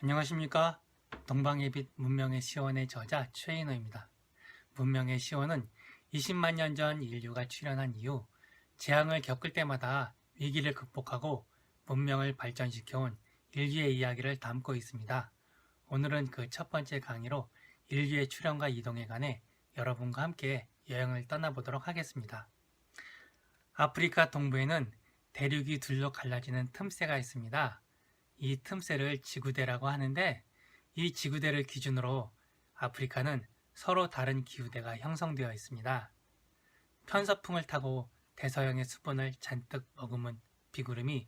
안녕하십니까. 동방의 빛 문명의 시원의 저자 최인호입니다. 문명의 시원은 20만 년 전 인류가 출현한 이후 재앙을 겪을 때마다 위기를 극복하고 문명을 발전시켜온 인류의 이야기를 담고 있습니다. 오늘은 그 첫 번째 강의로 인류의 출현과 이동에 관해 여러분과 함께 여행을 떠나보도록 하겠습니다. 아프리카 동부에는 대륙이 둘로 갈라지는 틈새가 있습니다. 이 틈새를 지구대라고 하는데, 이 지구대를 기준으로 아프리카는 서로 다른 기후대가 형성되어 있습니다. 편서풍을 타고 대서양의 수분을 잔뜩 머금은 비구름이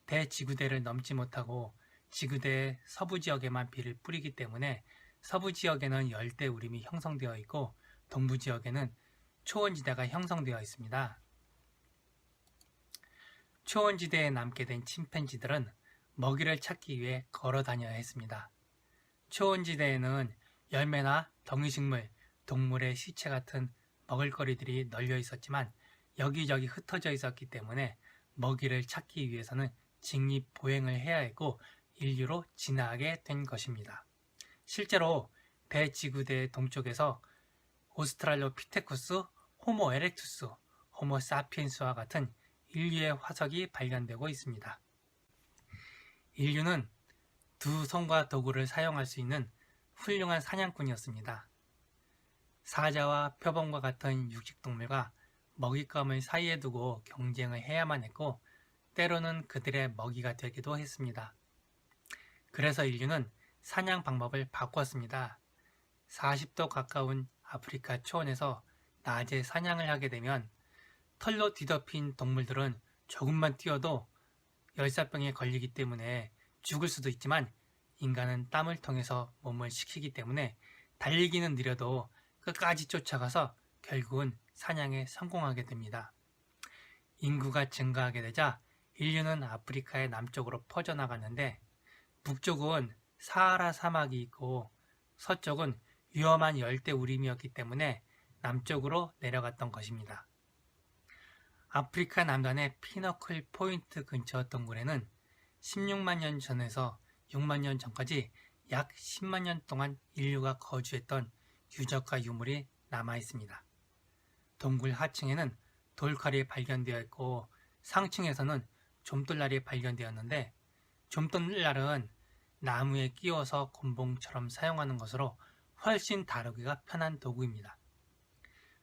대지구대를 넘지 못하고 지구대의 서부 지역에만 비를 뿌리기 때문에 서부 지역에는 열대우림이 형성되어 있고 동부 지역에는 초원지대가 형성되어 있습니다. 초원지대에 남게 된 침팬지들은 먹이를 찾기 위해 걸어 다녀야 했습니다. 초원지대에는 열매나 동위식물, 동물의 시체 같은 먹을거리들이 널려 있었지만 여기저기 흩어져 있었기 때문에 먹이를 찾기 위해서는 직립보행을 해야 했고 인류로 진화하게 된 것입니다. 실제로 대지구대 동쪽에서 오스트랄로피테쿠스, 호모 에렉투스, 호모 사피엔스와 같은 인류의 화석이 발견되고 있습니다. 인류는 두 손과 도구를 사용할 수 있는 훌륭한 사냥꾼이었습니다. 사자와 표범과 같은 육식동물과 먹잇감을 사이에 두고 경쟁을 해야만 했고 때로는 그들의 먹이가 되기도 했습니다. 그래서 인류는 사냥 방법을 바꿨습니다. 40도 가까운 아프리카 초원에서 낮에 사냥을 하게 되면 털로 뒤덮인 동물들은 조금만 뛰어도 열사병에 걸리기 때문에 죽을 수도 있지만 인간은 땀을 통해서 몸을 식히기 때문에 달리기는 느려도 끝까지 쫓아가서 결국은 사냥에 성공하게 됩니다. 인구가 증가하게 되자 인류는 아프리카의 남쪽으로 퍼져나갔는데 북쪽은 사하라 사막이 있고 서쪽은 위험한 열대우림이었기 때문에 남쪽으로 내려갔던 것입니다. 아프리카 남단의 피너클 포인트 근처 동굴에는 16만 년 전에서 6만 년 전까지 약 10만 년 동안 인류가 거주했던 유적과 유물이 남아 있습니다. 동굴 하층에는 돌칼이 발견되어 있고 상층에서는 좀돌날이 발견되었는데 좀돌날은 나무에 끼워서 곤봉처럼 사용하는 것으로 훨씬 다루기가 편한 도구입니다.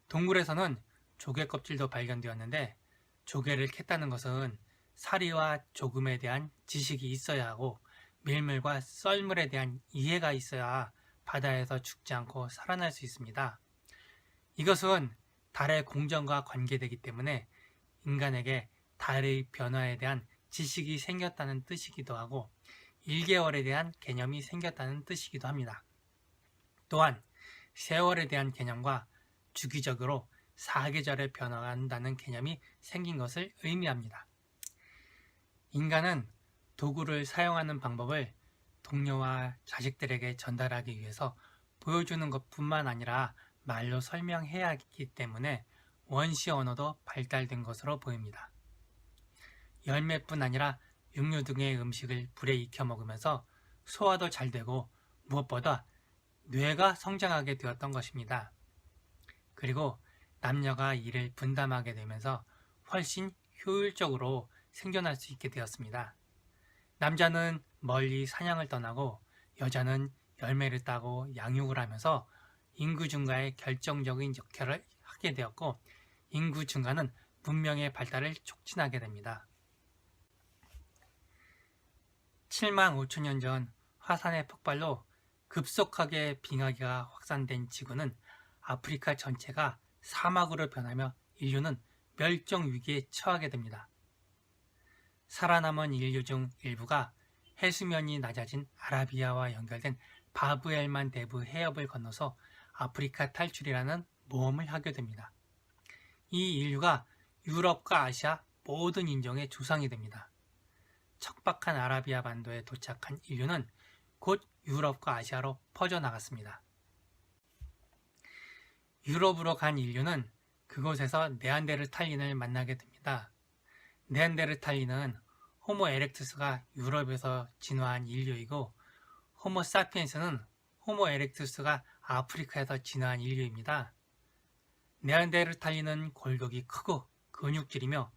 동굴에서는 조개 껍질도 발견되었는데 조개를 캤다는 것은 사리와 조금에 대한 지식이 있어야 하고 밀물과 썰물에 대한 이해가 있어야 바다에서 죽지 않고 살아날 수 있습니다. 이것은 달의 공전과 관계되기 때문에 인간에게 달의 변화에 대한 지식이 생겼다는 뜻이기도 하고 1개월에 대한 개념이 생겼다는 뜻이기도 합니다. 또한 세월에 대한 개념과 주기적으로 사계절에 변화한다는 개념이 생긴 것을 의미합니다. 인간은 도구를 사용하는 방법을 동료와 자식들에게 전달하기 위해서 보여주는 것뿐만 아니라 말로 설명해야 하기 때문에 원시 언어도 발달된 것으로 보입니다. 열매뿐 아니라 육류 등의 음식을 불에 익혀 먹으면서 소화도 잘 되고 무엇보다 뇌가 성장하게 되었던 것입니다. 그리고 남녀가 일을 분담하게 되면서 훨씬 효율적으로 생존할 수 있게 되었습니다. 남자는 멀리 사냥을 떠나고 여자는 열매를 따고 양육을 하면서 인구 증가에 결정적인 역할을 하게 되었고 인구 증가는 문명의 발달을 촉진하게 됩니다. 7만 5천 년 전 화산의 폭발로 급속하게 빙하기가 확산된 지구는 아프리카 전체가 사막으로 변하며 인류는 멸종 위기에 처하게 됩니다. 살아남은 인류 중 일부가 해수면이 낮아진 아라비아와 연결된 바브엘만 대부 해협을 건너서 아프리카 탈출이라는 모험을 하게 됩니다. 이 인류가 유럽과 아시아 모든 인종의 조상이 됩니다. 척박한 아라비아 반도에 도착한 인류는 곧 유럽과 아시아로 퍼져나갔습니다. 유럽으로 간 인류는 그곳에서 네안데르탈린을 만나게 됩니다. 네안데르탈린은 호모 에렉투스가 유럽에서 진화한 인류이고 호모 사피엔스는 호모 에렉투스가 아프리카에서 진화한 인류입니다. 네안데르탈린은 골격이 크고 근육질이며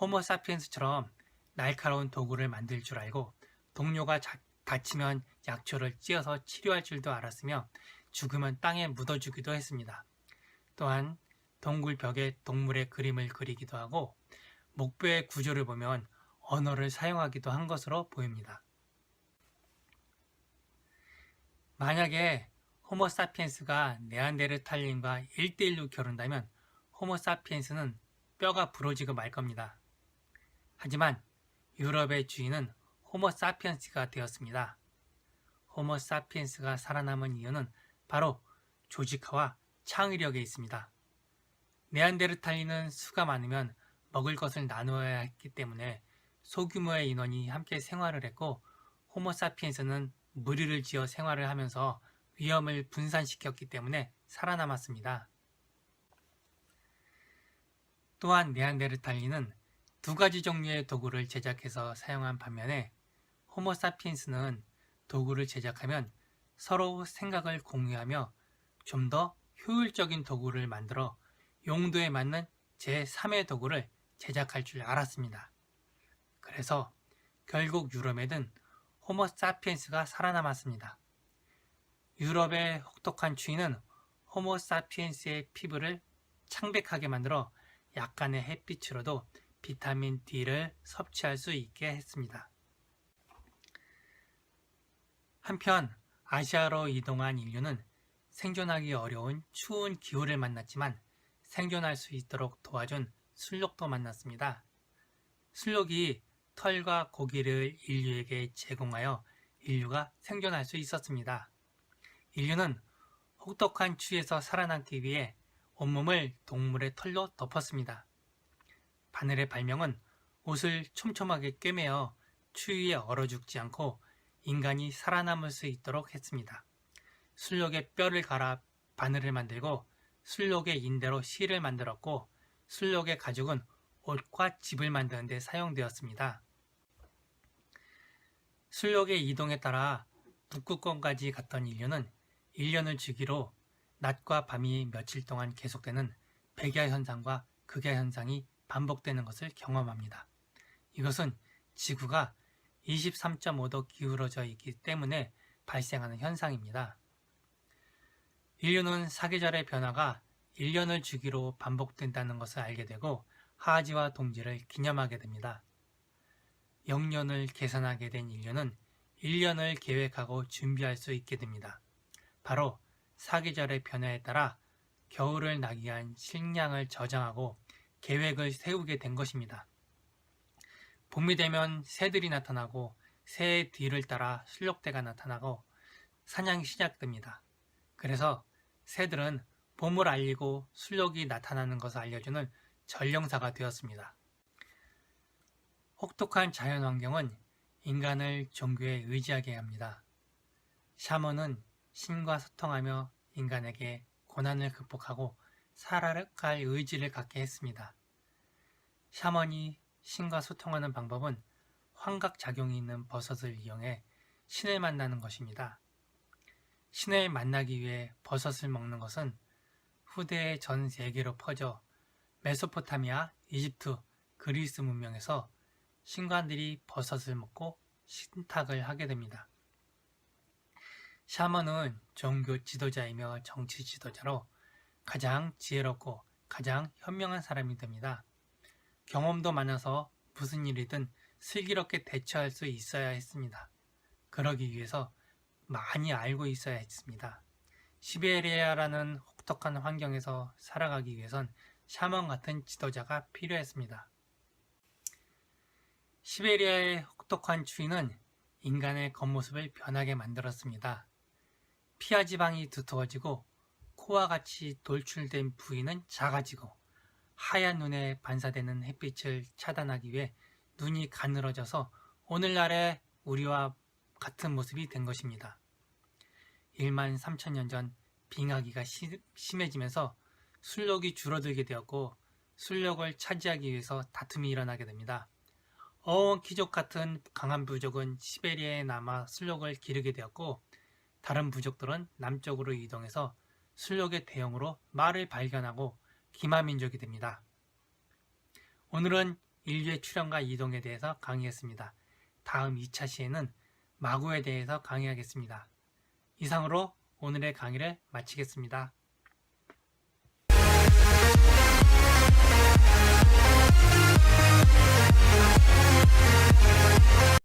호모 사피엔스처럼 날카로운 도구를 만들 줄 알고 동료가 다치면 약초를 찧어서 치료할 줄도 알았으며 죽으면 땅에 묻어주기도 했습니다. 또한 동굴 벽에 동물의 그림을 그리기도 하고 목뼈의 구조를 보면 언어를 사용하기도 한 것으로 보입니다. 만약에 호모 사피엔스가 네안데르탈린과 1대1로 결혼한다면 호모 사피엔스는 뼈가 부러지고 말 겁니다. 하지만 유럽의 주인은 호모 사피엔스가 되었습니다. 호모 사피엔스가 살아남은 이유는 바로 조직화와 창의력에 있습니다. 네안데르탈린은 수가 많으면 먹을 것을 나누어야 했기 때문에 소규모의 인원이 함께 생활을 했고 호모 사피엔스는 무리를 지어 생활을 하면서 위험을 분산시켰기 때문에 살아남았습니다. 또한 네안데르탈린은 두 가지 종류의 도구를 제작해서 사용한 반면에 호모 사피엔스는 도구를 제작하면 서로 생각을 공유하며 좀 더 효율적인 도구를 만들어 용도에 맞는 제3의 도구를 제작할 줄 알았습니다. 그래서 결국 유럽에는 호모 사피엔스가 살아남았습니다. 유럽의 혹독한 추위는 호모 사피엔스의 피부를 창백하게 만들어 약간의 햇빛으로도 비타민 D를 섭취할 수 있게 했습니다. 한편 아시아로 이동한 인류는 생존하기 어려운 추운 기후를 만났지만 생존할 수 있도록 도와준 순록도 만났습니다. 순록이 털과 고기를 인류에게 제공하여 인류가 생존할 수 있었습니다. 인류는 혹독한 추위에서 살아남기 위해 온몸을 동물의 털로 덮었습니다. 바늘의 발명은 옷을 촘촘하게 꿰매어 추위에 얼어 죽지 않고 인간이 살아남을 수 있도록 했습니다. 순록의 뼈를 갈아 바늘을 만들고 순록의 인대로 실을 만들었고 순록의 가죽은 옷과 집을 만드는 데 사용되었습니다. 순록의 이동에 따라 북극권까지 갔던 인류는 1년을 주기로 낮과 밤이 며칠 동안 계속되는 백야 현상과 극야 현상이 반복되는 것을 경험합니다. 이것은 지구가 23.5도 기울어져 있기 때문에 발생하는 현상입니다. 인류는 사계절의 변화가 1년을 주기로 반복된다는 것을 알게 되고 하지와 동지를 기념하게 됩니다. 영년을 계산하게 된 인류는 1년을 계획하고 준비할 수 있게 됩니다. 바로 사계절의 변화에 따라 겨울을 나기 위한 식량을 저장하고 계획을 세우게 된 것입니다. 봄이 되면 새들이 나타나고 새의 뒤를 따라 순록대가 나타나고 사냥이 시작됩니다. 그래서 새들은 봄을 알리고 순록이 나타나는 것을 알려주는 전령사가 되었습니다. 혹독한 자연환경은 인간을 종교에 의지하게 합니다. 샤먼은 신과 소통하며 인간에게 고난을 극복하고 살아갈 의지를 갖게 했습니다. 샤먼이 신과 소통하는 방법은 환각작용이 있는 버섯을 이용해 신을 만나는 것입니다. 신을 만나기 위해 버섯을 먹는 것은 후대에 전 세계로 퍼져 메소포타미아, 이집트, 그리스 문명에서 신관들이 버섯을 먹고 신탁을 하게 됩니다. 샤먼은 종교 지도자이며 정치 지도자로 가장 지혜롭고 가장 현명한 사람이 됩니다. 경험도 많아서 무슨 일이든 슬기롭게 대처할 수 있어야 했습니다. 그러기 위해서 많이 알고 있어야 했습니다. 시베리아라는 혹독한 환경에서 살아가기 위해선 샤먼 같은 지도자가 필요했습니다. 시베리아의 혹독한 추위는 인간의 겉모습을 변하게 만들었습니다. 피하 지방이 두터워지고 코와 같이 돌출된 부위는 작아지고 하얀 눈에 반사되는 햇빛을 차단하기 위해 눈이 가늘어져서 오늘날의 우리와 같은 모습이 된 것입니다. 1만 3천년 전 빙하기가 심해지면서 순록이 줄어들게 되었고 순록을 차지하기 위해서 다툼이 일어나게 됩니다. 어원 키족 같은 강한 부족은 시베리아에 남아 술록을 기르게 되었고, 다른 부족들은 남쪽으로 이동해서 술록의 대형으로 말을 발견하고 기마민족이 됩니다. 오늘은 인류의 출현과 이동에 대해서 강의했습니다. 다음 2차 시에는 마구에 대해서 강의하겠습니다. 이상으로 오늘의 강의를 마치겠습니다.